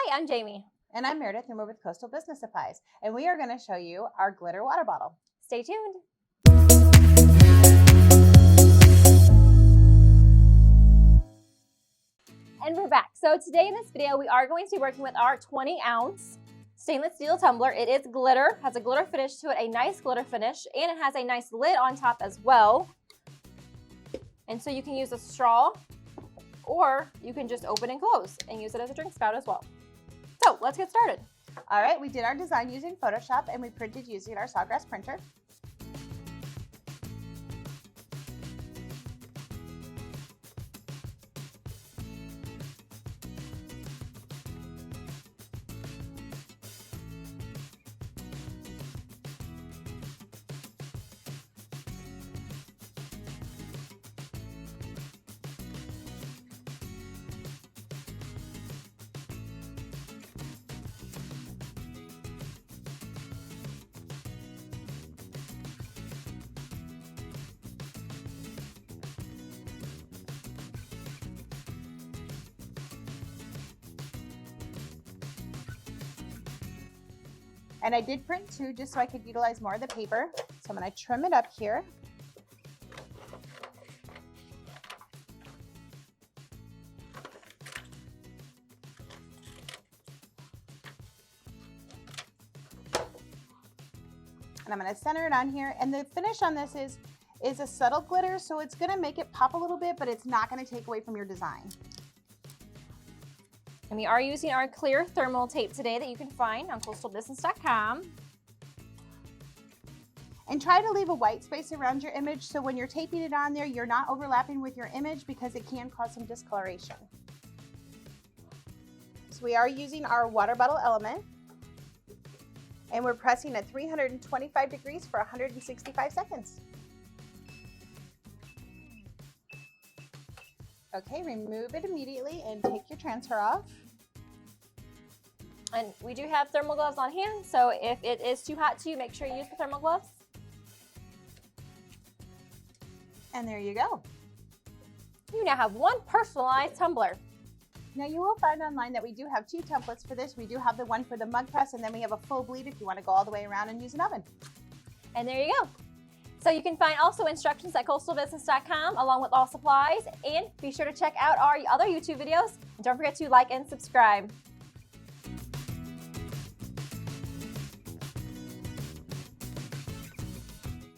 Hi, I'm Jamie. And I'm Meredith, and we're with Coastal Business Supplies. And we are going to show you our glitter water bottle. Stay tuned. And we're back. So today in this video, we are going to be working with our 20-ounce stainless steel tumbler. It is glitter, has a glitter finish to it, a nice glitter finish, and it has a nice lid on top as well. And so you can use a straw, or you can just open and close and use it as a drink spout as well. So let's get started. All right, we did our design using Photoshop, and we printed using our Sawgrass printer. And I did print two just so I could utilize more of the paper. So I'm going to trim it up here. And I'm going to center it on here. And the finish on this is a subtle glitter, so it's going to make it pop a little bit, but it's not going to take away from your design. And we are using our clear thermal tape today that you can find on coastalbusiness.com. And try to leave a white space around your image so when you're taping it on there, you're not overlapping with your image because it can cause some discoloration. So we are using our water bottle element, and we're pressing at 325 degrees for 165 seconds. Okay, remove it immediately and take your transfer off. And we do have thermal gloves on hand, so if it is too hot to you, make sure you use the thermal gloves. And there you go. You now have one personalized tumbler. Now you will find online that we do have two templates for this. We do have the one for the mug press, and then we have a full bleed if you want to go all the way around and use an oven. And there you go. So you can find also instructions at coastalbusiness.com along with all supplies, and be sure to check out our other YouTube videos. And don't forget to like and subscribe.